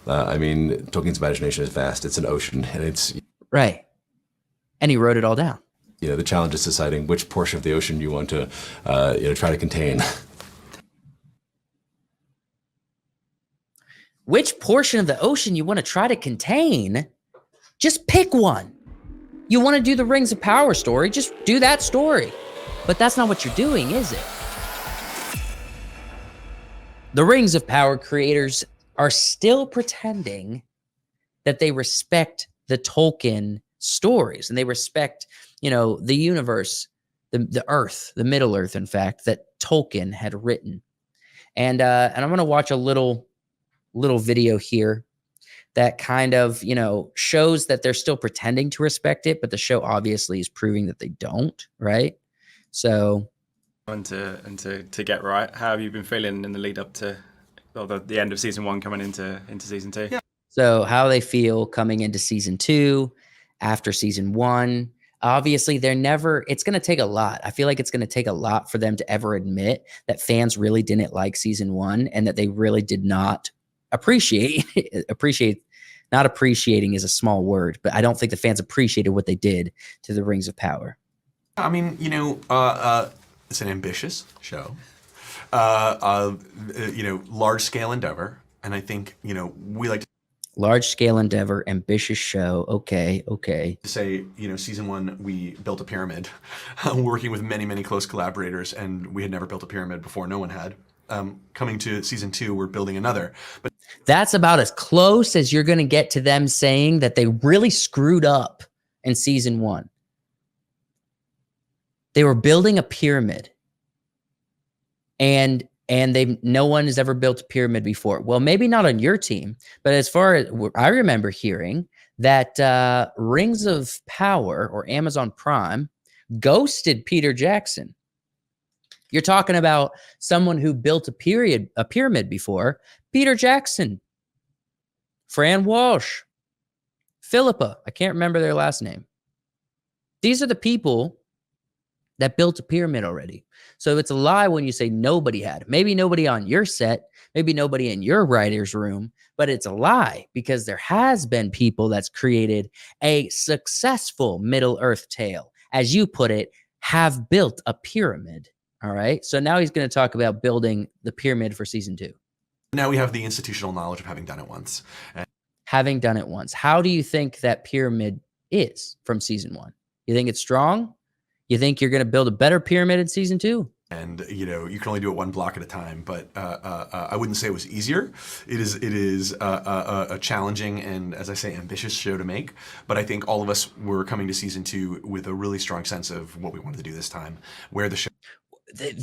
I mean, Tolkien's imagination is vast. It's an ocean, and it's, Right. And he wrote it all down. the challenge is deciding which portion of the ocean you want to, try to contain. Which portion of the ocean you want to try to contain? Just pick one. You want to do the Rings of Power story, just do that story. But that's not what you're doing, is it? The Rings of Power creators are still pretending that they respect the Tolkien stories and they respect, the universe, the earth, the Middle Earth, in fact, that Tolkien had written. And I'm going to watch a little video here that kind of, shows that they're still pretending to respect it, but the show obviously is proving that they don't, right? So, and to get right. How have you been feeling in the lead up to the end of season 1 coming into season 2? Yeah. So how they feel coming into season 2, after season 1. Obviously, it's going to take a lot. I feel like it's going to take a lot for them to ever admit that fans really didn't like season 1 and that they really did not appreciate. Not appreciating is a small word, but I don't think the fans appreciated what they did to the Rings of Power. I mean, it's an ambitious show, large scale endeavor. And I think, we like to large scale endeavor, ambitious show. Okay. to say, season 1, we built a pyramid, working with many, many close collaborators, and we had never built a pyramid before. No one had. Coming to season 2, we're building another. But that's about as close as you're going to get to them saying that they really screwed up in season 1. They were building a pyramid, and no one has ever built a pyramid before. Well, maybe not on your team, but as far as I remember hearing that Rings of Power or Amazon Prime ghosted Peter Jackson. You're talking about someone who built a pyramid before. Peter Jackson, Fran Walsh, Philippa. I can't remember their last name. These are the people that built a pyramid already. So it's a lie when you say nobody had. Maybe nobody on your set, maybe nobody in your writer's room, but it's a lie because there has been people that's created a successful Middle-earth tale. As you put it, have built a pyramid. All right. So now he's going to talk about building the pyramid for season 2. Now we have the institutional knowledge of having done it once. Having done it once. How do you think that pyramid is from season 1? You think it's strong? You think you're going to build a better pyramid in season 2? And, you can only do it one block at a time. But I wouldn't say it was easier. It is a challenging and, as I say, ambitious show to make. But I think all of us were coming to season 2 with a really strong sense of what we wanted to do this time, where the show.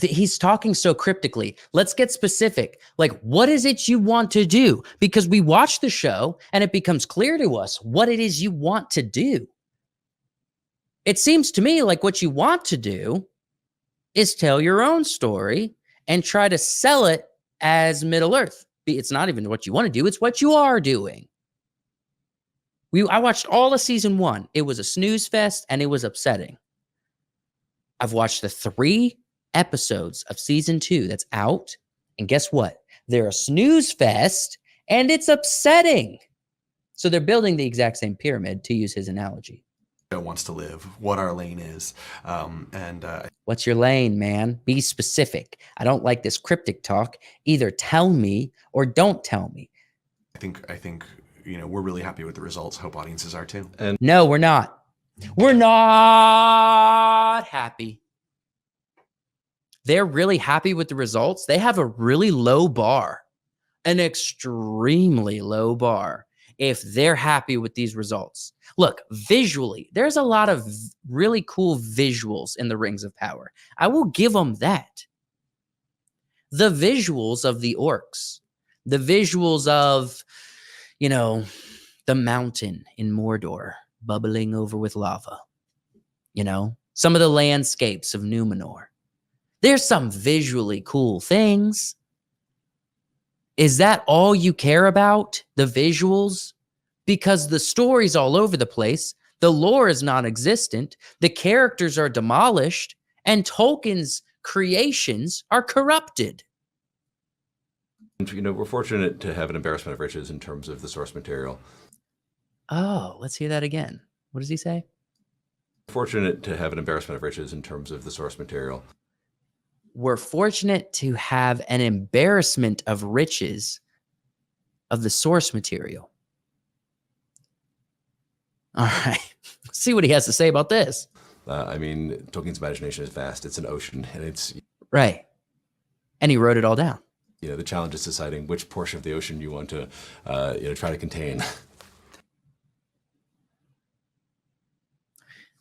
He's talking so cryptically. Let's get specific. Like, what is it you want to do? Because we watch the show and it becomes clear to us what it is you want to do. It seems to me like what you want to do is tell your own story and try to sell it as Middle-earth. It's not even what you want to do. It's what you are doing. I watched all of season 1. It was a snooze fest and it was upsetting. I've watched the 3 episodes of season 2 that's out, and guess what? They're a snooze fest and it's upsetting. So they're building the exact same pyramid, to use his analogy. Wants to live, what our lane is, what's your lane, man? Be specific. I don't like this cryptic talk. Either tell me or don't tell me. I think we're really happy with the results. Hope audiences are too. And no, we're not. We're not happy. They're really happy with the results. They have a really low bar, an extremely low bar, if they're happy with these results. Look, visually, there's a lot of really cool visuals in the Rings of Power. I will give them that. The visuals of the orcs, the visuals of, the mountain in Mordor bubbling over with lava, some of the landscapes of Numenor. There's some visually cool things. Is that all you care about? The visuals? Because the story's all over the place. The lore is non-existent. The characters are demolished. And Tolkien's creations are corrupted. We're fortunate to have an embarrassment of riches in terms of the source material. Oh, let's hear that again. What does he say? Fortunate to have an embarrassment of riches in terms of the source material. We're fortunate to have an embarrassment of riches of the source material. All right. Let's see what he has to say about this. Tolkien's imagination is vast. It's an ocean, and it's Right. And he wrote it all down. the challenge is deciding which portion of the ocean you want to try to contain.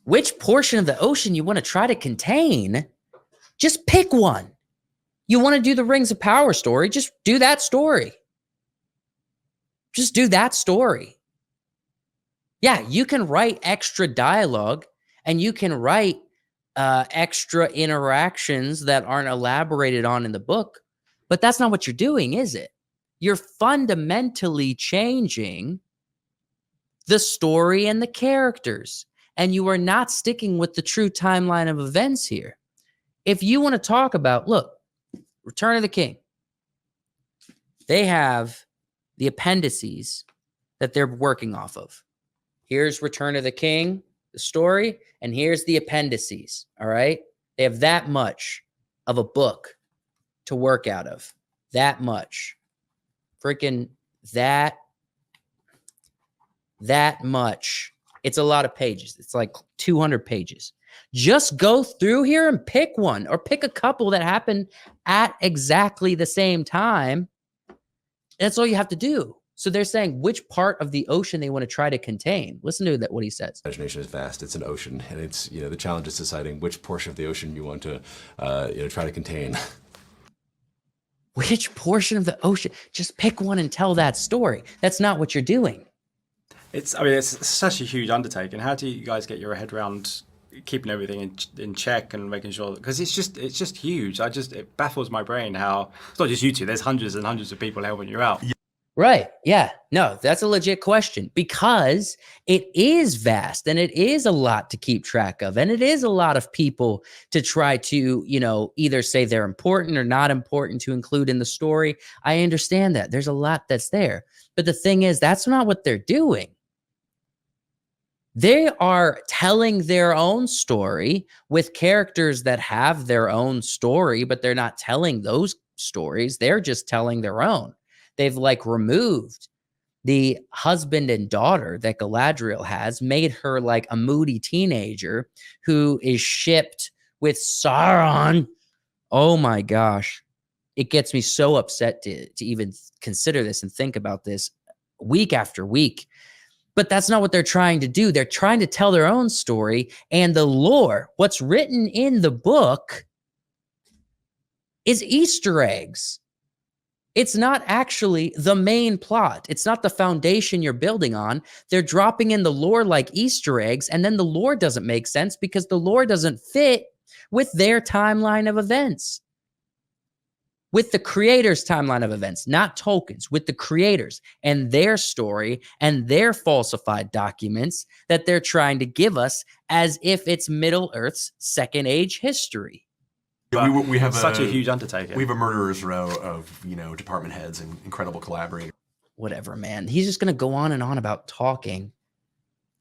Which portion of the ocean you want to try to contain? Just pick one. You want to do the Rings of Power story? Just do that story. Just do that story. Yeah, you can write extra dialogue and you can write extra interactions that aren't elaborated on in the book, but that's not what you're doing, is it? You're fundamentally changing the story and the characters, and you are not sticking with the true timeline of events here. If you want to talk about, look, Return of the King, they have the appendices that they're working off of. Here's Return of the King, the story, and here's the appendices, all right? They have that much of a book to work out of. That much. Freaking that much. It's a lot of pages. It's like 200 pages. Just go through here and pick one, or pick a couple that happen at exactly the same time. That's all you have to do. So they're saying which part of the ocean they want to try to contain. Listen to that, what he says. Imagination is vast. It's an ocean, and it's the challenge is deciding which portion of the ocean you want to try to contain. Which portion of the ocean? Just pick one and tell that story. That's not what you're doing. It's such a huge undertaking. How do you guys get your head around keeping everything in check and making sure? Because it's just huge. It baffles my brain how it's not just you two. There's hundreds and hundreds of people helping you out. Right. Yeah. No, that's a legit question, because it is vast and it is a lot to keep track of. And it is a lot of people to try to, either say they're important or not important to include in the story. I understand that. There's a lot that's there. But the thing is, that's not what they're doing. They are telling their own story with characters that have their own story, but they're not telling those stories. They're just telling their own. They've removed the husband and daughter that Galadriel has, made her like a moody teenager who is shipped with Sauron. Oh my gosh. It gets me so upset to even consider this and think about this week after week. But that's not what they're trying to do. They're trying to tell their own story, and the lore, what's written in the book, is Easter eggs. It's not actually the main plot. It's not the foundation you're building on. They're dropping in the lore like Easter eggs, and then the lore doesn't make sense because the lore doesn't fit with their timeline of events. With the creators' timeline of events, not Tolkien's, with the creators and their story and their falsified documents that they're trying to give us as if it's Middle Earth's Second Age history. We have such a huge undertaking. We have a murderer's row of department heads and incredible collaborators. Whatever, man. He's just going to go on and on about talking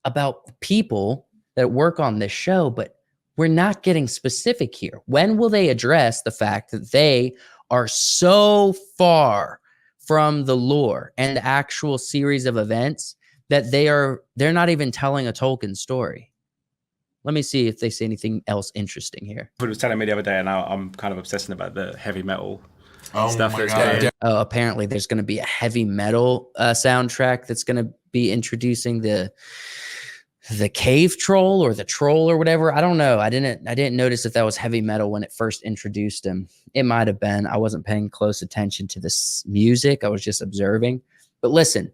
about the people that work on this show, but we're not getting specific here. When will they address the fact that they are so far from the lore and the actual series of events that they're not even telling a Tolkien story? Let me see if they say anything else interesting here. He was telling me the other day, and I'm kind of obsessing about the heavy metal stuff. Oh, apparently there's going to be a heavy metal soundtrack that's going to be introducing the cave troll or the troll or whatever. I don't know. I didn't notice if that was heavy metal when it first introduced him. It might have been. I wasn't paying close attention to this music. I was just observing. But listen,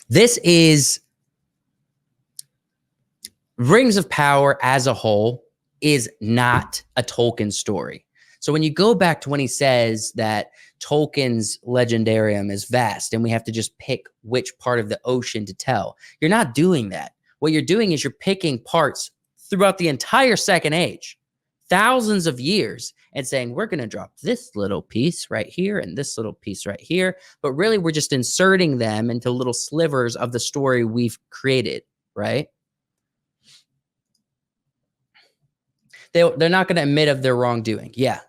this is Rings of Power as a whole is not a Tolkien story. So when you go back to when he says that Tolkien's legendarium is vast and we have to just pick which part of the ocean to tell, you're not doing that. What you're doing is you're picking parts throughout the entire Second Age, thousands of years, and saying, we're going to drop this little piece right here and this little piece right here. But really, we're just inserting them into little slivers of the story we've created, right? They're not going to admit of their wrongdoing. Yeah.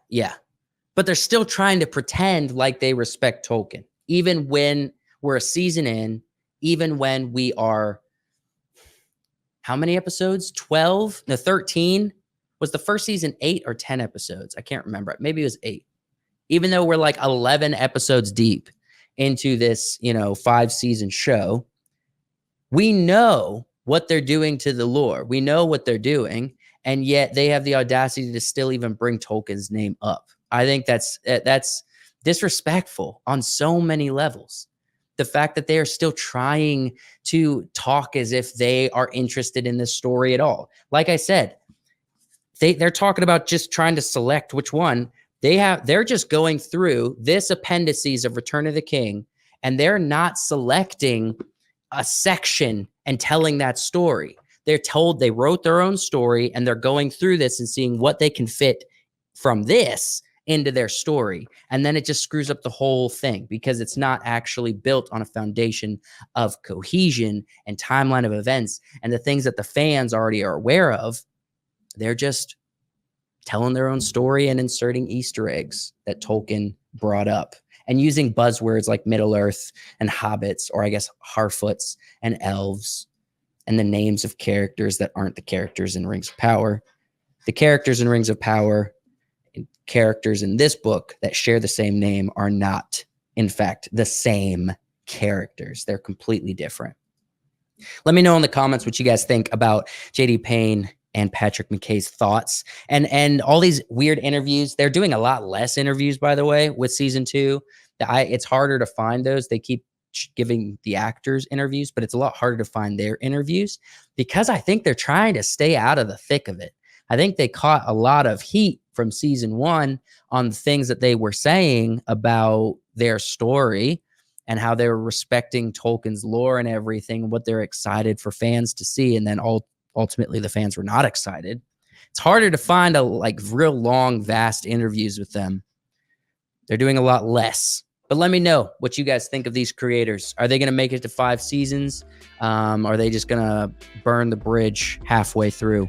But they're still trying to pretend like they respect Tolkien, even when we're a season in, even when we are, how many episodes? 12? No, 13? Was the first season 8 or 10 episodes? I can't remember. Maybe it was 8. Even though we're like 11 episodes deep into this, 5-season show, we know what they're doing to the lore. We know what they're doing, and yet they have the audacity to still even bring Tolkien's name up. I think that's disrespectful on so many levels. The fact that they are still trying to talk as if they are interested in this story at all. Like I said, they're talking about just trying to select which one. They're just going through this appendices of Return of the King, and they're not selecting a section and telling that story. They're told they wrote their own story, and they're going through this and seeing what they can fit from this into their story. And then it just screws up the whole thing because it's not actually built on a foundation of cohesion and timeline of events and the things that the fans already are aware of. They're just telling their own story and inserting Easter eggs that Tolkien brought up and using buzzwords like Middle Earth and hobbits, or I guess Harfoots and elves, and the names of characters that aren't the characters in Rings of Power. The characters in Rings of Power and characters in this book that share the same name are not, in fact, the same characters. They're completely different. Let me know in the comments what you guys think about J.D. Payne and Patrick McKay's thoughts and all these weird interviews. They're doing a lot less interviews, by the way, with season 2. It's harder to find those. They keep giving the actors interviews, but it's a lot harder to find their interviews because I think they're trying to stay out of the thick of it. I think they caught a lot of heat from season 1 on the things that they were saying about their story and how they were respecting Tolkien's lore and everything, what they're excited for fans to see. And then ultimately the fans were not excited. It's harder to find real long, vast interviews with them. They're doing a lot less. But let me know what you guys think of these creators. Are they going to make it to 5 seasons? Are they just going to burn the bridge halfway through?